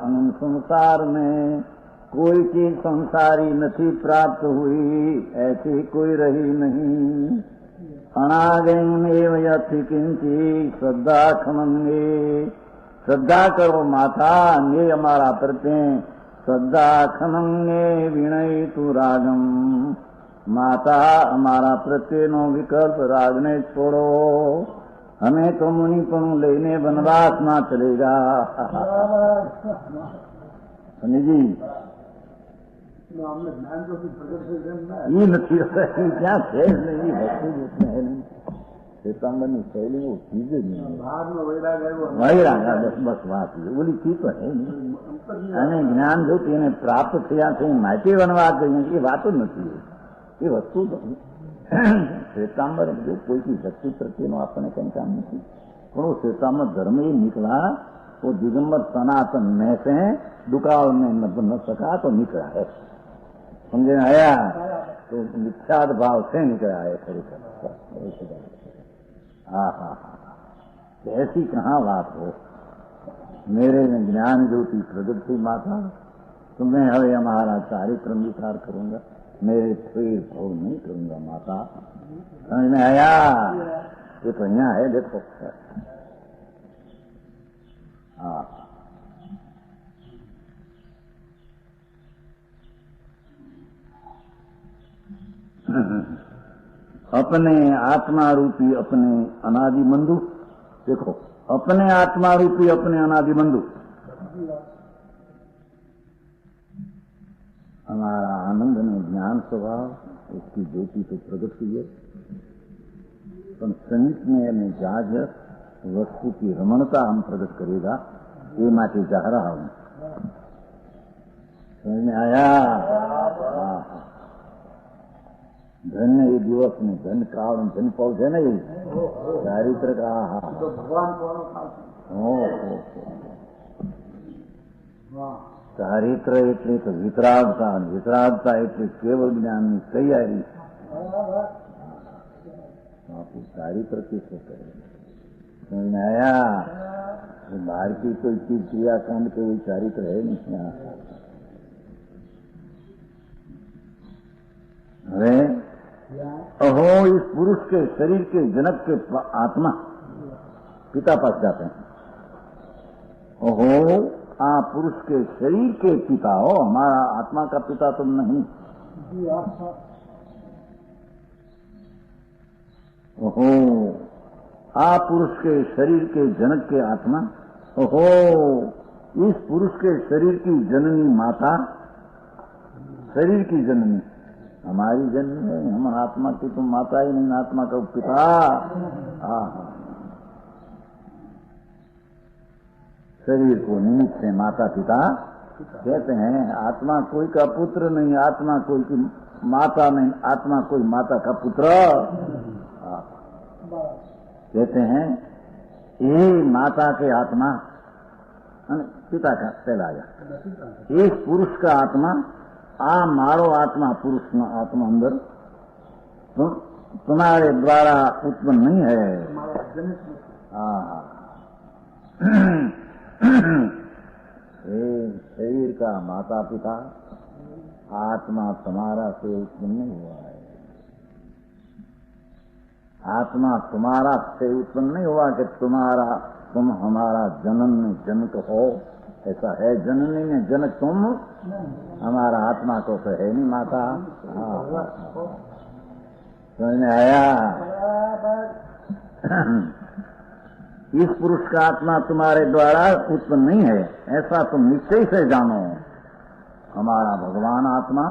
C: अनंत संसार में कोई चीज संसारी नहीं प्राप्त हुई, ऐसी कोई रही नहीं। अनागयनेव यति किंची, श्रद्धा खमंगे, श्रद्धा करो माता ने हमारा प्रत्यय। श्रद्धा खमंगे विनय तू रागम, माता हमारा प्रत्यय नो विकल्प राग ने छोड़ो। हमें तो मुनिपन लेने वनवास ना चलेगा। जी ये नहीं क्या है नहीं, वस्तु उसमें है नहीं। श्वेतांबर की शैली वो चीज नहीं है, वैराग बस बात है, बोली चीज तो है नहीं। हमें ज्ञान जो તેને પ્રાપ્ત થયા છે માટી વનવા જોઈએ એ વાતો નથી, એ વસ્તુ श्वेतांबर जो कोई की शक्ति प्रत्यय नो अपने कहीं काम नहीं। पर वो श्वेतांबर धर्म ही निकला, वो दिगंबर सनातन में से दुकाल में न सका तो निकला है। समझे में आया? तो मिथ्याद भाव से निकला है खरीद। हाँ, ऐसी कहाँ बात हो। मेरे में ज्ञान ज्योति प्रगट थी माता, तो मैं हवे हमारा चारित्र विचार करूंगा, मेरे फिर भोग नहीं करूंगा माता। समझ में आया? ये तो यहाँ है देखो। हाँ, अपने आत्मा रूपी अपने अनादि बंधु, देखो अपने आत्मा रूपी अपने अनादि बंधु, हमारा आनंद में ज्ञान स्वभाव उसकी ज्योति तो प्रकट हुई है, पर संगीत में हमें जाग वस्तु की रमणता हम प्रकट करेगा, ये माटे चाह रहा हूं। समझ में आया? धन्य ये दिवस में धन काल में धन पौध है नहीं चारित्र का। भगवान चारित्र એટલે તો વિતરાગતા, વિતરાગતા એટલે કેવળ જ્ઞાનની તૈયારી। आपको चारित्र किसको करें? समझ में आया? बाहर की कोई चीज क्रियाकांड के कोई चारित्र है नहीं यहाँ। अरे अहो, इस पुरुष के शरीर के जनक के आत्मा पिता पास जाते हैं। ओहो, आप पुरुष के शरीर के पिता हो, हमारा आत्मा का पिता तुम नहीं। ओहो, आप पुरुष के शरीर के जनक के आत्मा। ओहो, इस पुरुष के शरीर की जननी माता, शरीर की जननी हमारी जननी है। हम आत्मा की तुम माता ही नहीं, आत्मा का पिता। शरीर को निमित्त से माता पिता कहते हैं। आत्मा कोई का पुत्र नहीं, आत्मा कोई की माता नहीं, आत्मा कोई माता का पुत्र। कहते हैं ये माता के आत्मा पिता का कहलाया। इस पुरुष का आत्मा मारो आत्मा, पुरुष का आत्मा अंदर तुम्हारे द्वारा उत्पन्न नहीं है। शरीर का माता पिता, आत्मा तुम्हारा से उत्पन्न नहीं हुआ है। आत्मा तुम्हारा से उत्पन्न नहीं हुआ कि तुम हमारा जनन में जनक हो, ऐसा है। जननी में जनक तुम, हमारा आत्मा को तो है नहीं माता। समझ में आया? इस पुरुष का आत्मा तुम्हारे द्वारा उत्पन्न नहीं है, ऐसा तुम निश्चय से जानो। हमारा भगवान आत्मा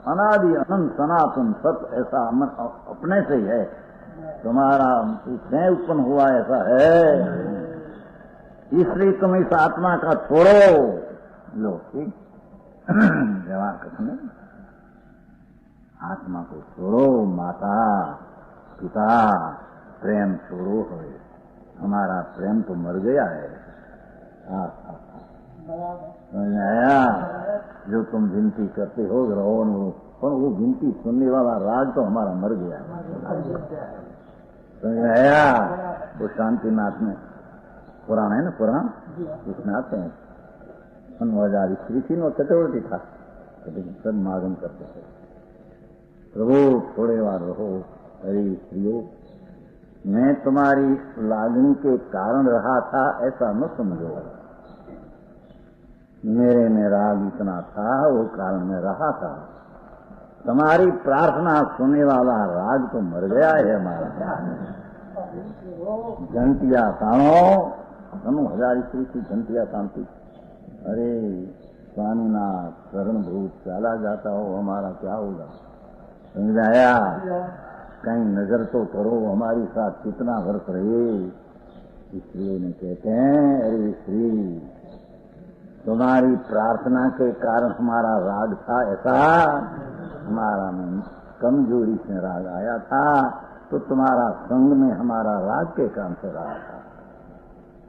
C: अनादि अनंत सनातन सत्य, ऐसा अपने से ही है। तुम्हारा इससे उत्पन्न हुआ ऐसा है, इसलिए तुम इस आत्मा का छोड़ो। लो ठीक जवाब कथन, आत्मा को छोड़ो, माता पिता प्रेम छोड़ो है। हमारा प्रेम तो मर गया है। समझ में आया? जो तुम गिनती करते हो रहो, पर वो गिनती सुनने वाला राग तो हमारा मर गया है। समझ में आया? वो शांतिनाथ में पुराण है ना, पुराण उसमें आते हैं। 2000 स्त्री थी और चक्रवर्ती था, सब मागम करते थे, प्रभु थोड़े बार रहो। अरे स्त्रियों, मैं तुम्हारी लागनी के कारण रहा था ऐसा न समझो। मेरे में राग इतना था, वो कारण में रहा था। तुम्हारी प्रार्थना सुनने वाला राग तो मर गया है हमारा। घंटिया तानो 1000 स्त्री की घंटिया तानती। अरे स्वामीनाथ शरणभूत चला जाता हो, हमारा क्या होगा? समझ आया? कहीं नजर तो करो, हमारी साथ कितना वर्ष रहे। स्त्रियों ने कहते हैं, अरे स्त्री, तुम्हारी प्रार्थना के कारण हमारा राग था ऐसा। हमारा में कमजोरी से राग आया था, तो तुम्हारा संग में हमारा राग के काम से रहा था।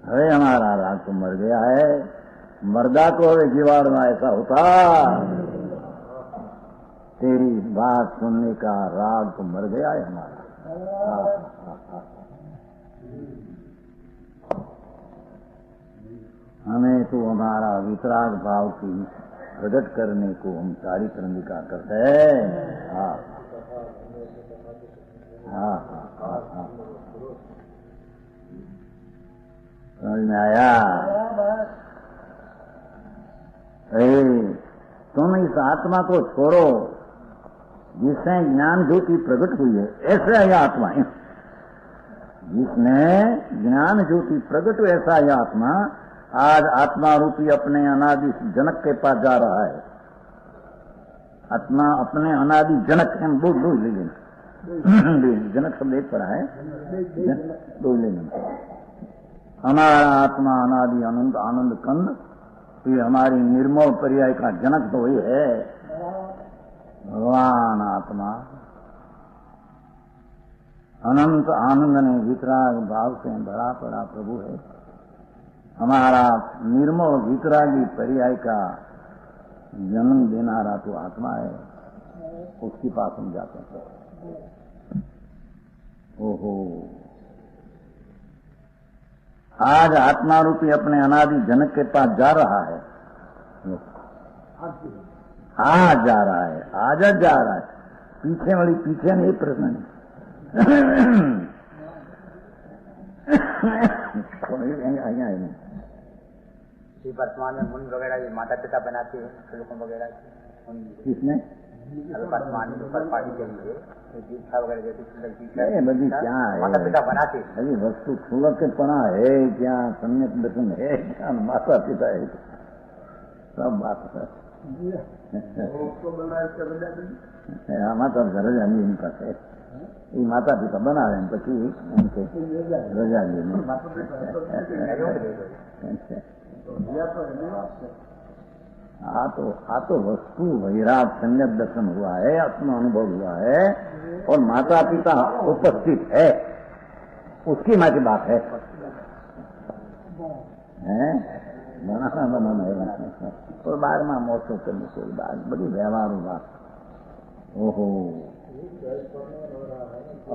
C: अरे हमारा राग तो मर गया है। मर्दा को अरे जीवाड़ में ऐसा होता, तेरी बात सुनने का राग तो मर गया है हमारा। हमें तो हमारा वितराग भाव की प्रकट करने को हम चारित्र निका करते हैं। हाँ हाँ हाँ हाँ, समझ में आया? तुम इस आत्मा को छोड़ो जिससे ज्ञान ज्योति प्रकट हुई है, ऐसा यह आत्मा है। जिसने ज्ञान ज्योति प्रकट हुई ऐसा यह आत्मा आज आत्मा रूपी अपने अनादि जनक के पास जा रहा है। आत्मा अपने अनादि जनक है, बोल दो ले लेना। जनक शब्द एक पड़ा है, दो ले लेना। हमारा आत्मा अनादि अनंत आनंद कंद, ये हमारी निर्मोह पर्याय का जनक तो वही है, भगवान आत्मा। अनंत आनंद ने वितराग भाव से भरा पड़ा प्रभु है। हमारा निर्मोह वितरागी पर्याय का जन्म देनारा तो आत्मा है, उसके पास हम जाते हैं। ओहो, आज आत्मा रूपी अपने अनादि जनक के पास जा रहा है। आज जा रहा है, आज जा रहा है। पीछे वाली पीछे नहीं, प्रश्न नहीं।
D: वर्तमान में मुनि वगैरह माता पिता बनाते हैं श्लोकों वगैरह
C: किसने
D: वर्तमान में ऊपर पार्टी चली है दीक्षा वगैरह जैसी
C: बदी क्या है,
D: माता पिता बनाते
C: अभी वस्तु खुलकपणा है क्या, सम्यक दर्शन है क्या, माता पिता है, सब बात है। આમાં તો રજા એની પાસે એ માતા પિતા બનાવે પછી એમ કે રજા લઈને आ तो वस्तु वैराग सम्यक दर्शन हुआ है, आत्मा अनुभव हुआ है और माता पिता उपस्थित है, उसकी माँ की बात है। बनाना है और बाग में मौसम करने से बाग बड़ी व्यवहार बात। ओहो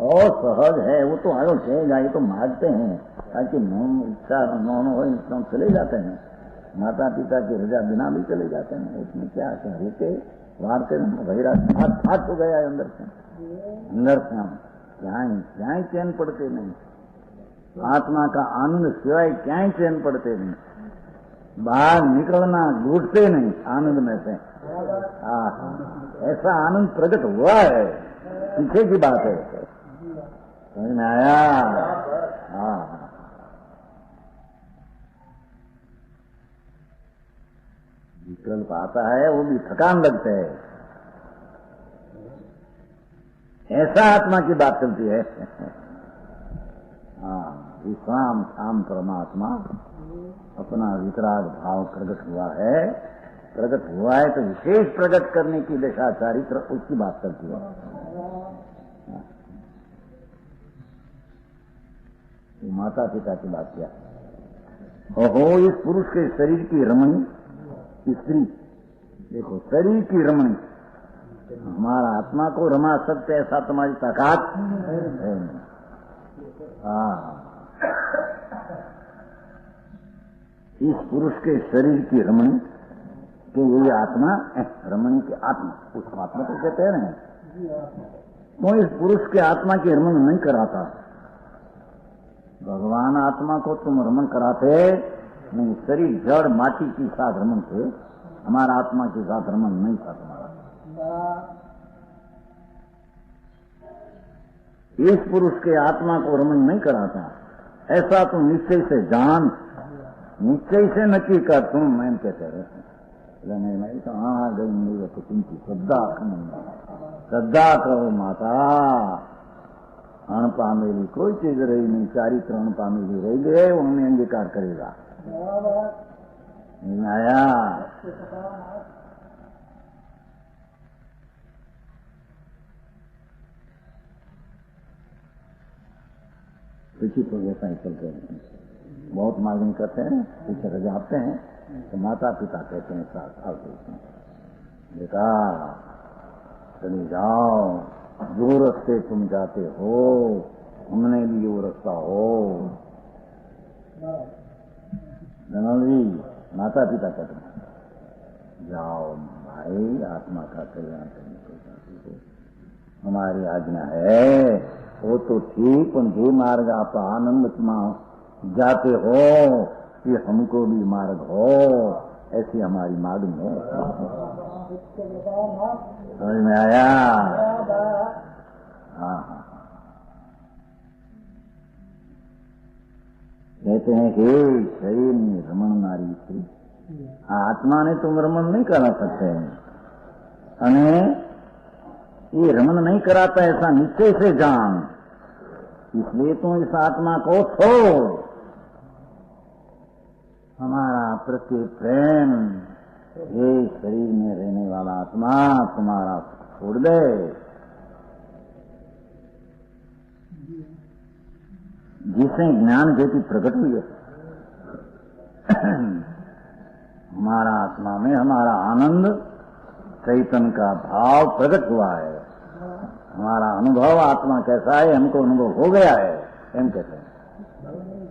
C: और सहज है वो तो आयो कहेगा, ये तो मांगते हैं ताकि मौन इच्छा मौन हो तो चले जाते हैं, माता पिता की रजा बिना भी चले जाते हैं। उसमें क्या होते वार के वहीरा फाट हो गया अंदर से क्या चैन पड़ते नहीं, आत्मा का आनंद सिवाय क्या चैन पड़ते नहीं, बाहर निकलना लूटते नहीं आनंद में से। ऐसा आनंद प्रकट हुआ है, पीछे की बात है, समझ में आया? हाँ विकल्प आता है वो भी थकान लगते है, ऐसा आत्मा की बात चलती है। हाँ विश्राम शाम परमात्मा अपना वितराग भाव प्रकट हुआ है, प्रकट हुआ है तो विशेष प्रकट करने की दशा चारित्र उसकी बात करती है। तो माता पिता की बात क्या, ओहो इस पुरुष के शरीर की रमणी स्त्री, देखो शरीर की रमणी, हमारा आत्मा को रमा सकते ऐसा तुम्हारी ताकत है। हाँ इस पुरुष के शरीर की रमणी कि ये आत्मा रमणी की आत्मा, उसको आत्मा तो कहते हैं ना, तो इस पुरुष के आत्मा की रमण नहीं कराता। भगवान आत्मा को तुम रमण कराते नहीं, शरीर जड़ माटी के साथ रमण थे, हमारा आत्मा के साथ रमण नहीं था तुम्हारा। इस पुरुष के आत्मा को रमण नहीं कराता, ऐसा तुम निश्चय से जान, निश्चय से नक्की कर तुम, मैं कहते रहते मैं तो हाँ गई नहीं तो तुमकी श्रद्धा करो माता, अण पामेली कोई चीज रही नहीं, चारित्र अण पामेली रह गए, उन्हें अंगीकार करेगा। आया पीछे तो जैसा ही चलते हैं, बहुत मार्गन करते हैं, पीछे रजाते हैं तो माता पिता कहते हैं साथ आओ बेटा चली जाओ, जो रास्ते तुम जाते हो हमने भी वो रास्ता हो। जनरल जी माता पिता कहते हैं जाओ भाई आत्मा का कल्याण करने को जाते हो, हमारी आज्ञा है वो तो ठीक, जो मार्ग आप आनंद में जाते हो कि हमको भी मार्ग हो, ऐसी हमारी मांग है। समझ में आया? हाँ हाँ कहते हैं कि शरीर में रमण नारी स्त्री, आत्मा ने तुम रमण नहीं करा सकते हैं, अने ये रमण नहीं कराता ऐसा निश्चय से जान, इसलिए तो इस आत्मा को छोड़, हमारा प्रति प्रेम ये शरीर में रहने वाला आत्मा तुम्हारा छोड़ दे। जिसे ज्ञान ज्योति प्रकट हुई है, हमारा आत्मा में हमारा आनंद चैतन्य का भाव प्रकट हुआ है, हमारा अनुभव आत्मा कैसा है हमको अनुभव हो गया है, एम कहते हैं।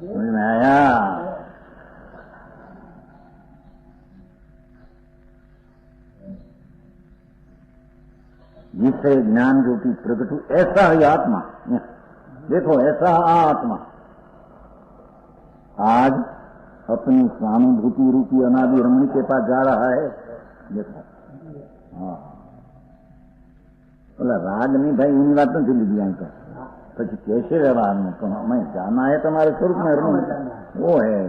C: समझ में आया? जिससे ज्ञान ज्योति प्रकट हुई, ऐसा ही आत्मा, देखो ऐसा आत्मा आज अपनी स्वानुभूति रूपी अनादि रमणी के पास जा रहा है। देखो हाँ बोला राग नहीं भाई, इन बात नहीं ली दिया तो પછી कैसे व्यवहार में तो हमें जाना है तुम्हारे स्वरूप में रमण, वो है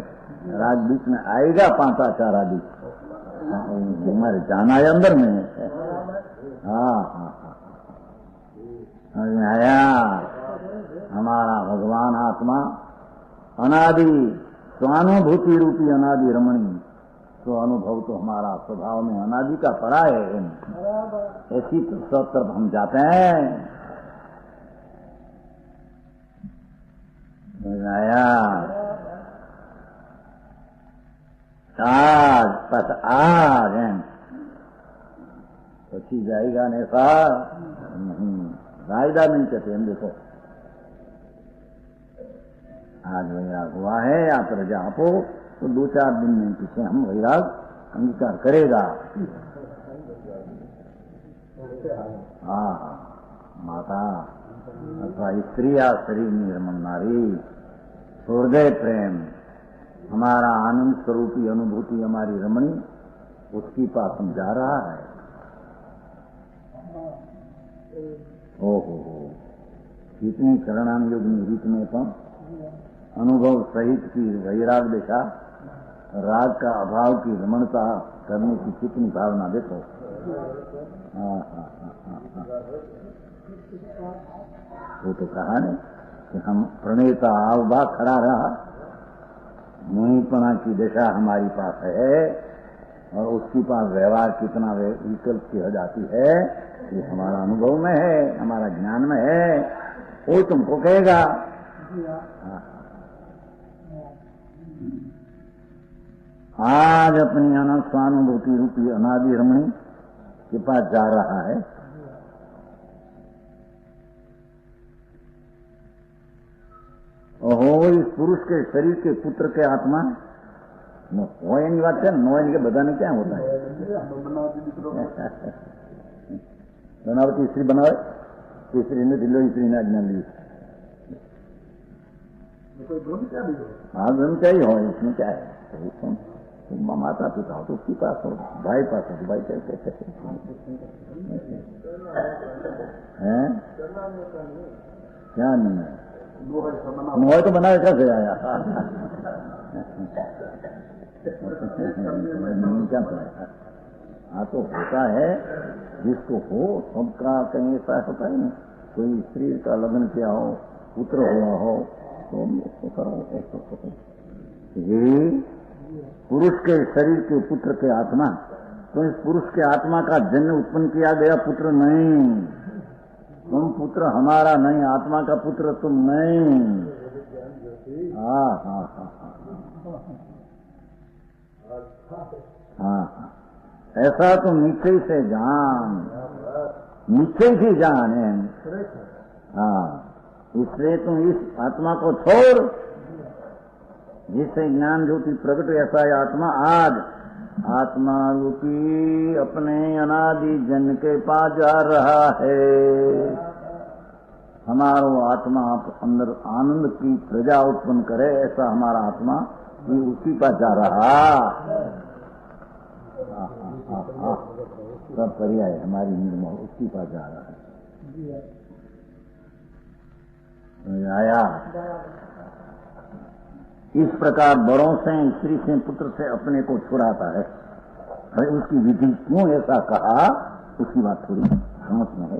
C: राग बीच में आएगा, पांच आचार आदि हमारे जाना है अंदर में है। हाँ हाँ हाँ समझ में आया? हमारा भगवान आत्मा अनादि स्वानुभूति रूपी अनादि रमणी, तो अनुभव तो हमारा स्वभाव में अनादि का पड़ा है। ऐसी तो सब तरफ हम जाते हैं। आया आज बस आज પછી जाएगा ने सा नहीं, वायदा नहीं कहते हम। देखो आज वैराग हुआ है, आप रजा आपो तो 2-4 दिन में पीछे हम वैराग अंगीकार करेगा। हाँ माता अथवा स्त्री या शरीर निर्मल नारी, हृदय प्रेम, हमारा आनंद स्वरूपी अनुभूति हमारी रमणी, उसकी पास हम जा रहा है। ओहो कितनी शरणानुयोगी रीत में तो अनुभव सहित की वैराग देखा, राग का अभाव की रमणता करने की कितनी भावना देखो। हाँ हाँ हाँ हाँ हाँ वो तो कहा नहीं कि हम प्रणेता आवभा खड़ा रहा, मोहीपना की दिशा हमारी पास है और उसके पास व्यवहार कितना विकल्प की हो जाती है, ये हमारा अनुभव में है, हमारा ज्ञान में है, वो तुमको कहेगा। आज अपनी अनंत स्वानुभूति रूपी अनादि रमणी के पास जा रहा है। ओहो इस पुरुष के शरीर के पुत्र के आत्मा हो एनी बात है, नो एनी के बधाने क्या होता है? बनावती स्त्री बनावे, स्त्री ने दिलो, स्त्री ने आज्ञा ली। हाँ ब्रह्मचारी हो, इसमें क्या है? माता पिता हो तो उसके पास हो, भाई पास हो तो भाई कैसे हैं? क्या नहीं है? मोह तो बना कैसे आया? क्या हाँ तो होता है जिसको हो, सबका कहीं ऐसा होता है ना, कोई स्त्री का लग्न किया हो, पुत्र हुआ हो तो उसको करो ऐसा। ये पुरुष के शरीर के पुत्र के आत्मा, तो इस पुरुष के आत्मा का जन्म उत्पन्न किया गया पुत्र नहीं, तुम पुत्र हमारा नहीं, आत्मा का पुत्र तुम नहीं। हाँ हाँ हाँ हाँ ऐसा तुम निश्चय से जान, निश्चय से जान है। हाँ इसलिए तुम इस आत्मा को छोड़ जिससे ज्ञान ज्योति प्रकट, ऐसा है आत्मा आज आत्मा रूपी अपने अनादि जन के पास जा रहा है। हमारो आत्मा अंदर आनंद की प्रजा उत्पन्न करे, ऐसा हमारा आत्मा उसी पास जा रहा। सब पर्याय हमारी निर्मल उसकी पास जा रहा है। आया इस प्रकार बड़ों से, स्त्री से, पुत्र से अपने को छुड़ाता है। भाई उसकी विधि क्यों ऐसा कहा, उसकी बात थोड़ी समझ में है।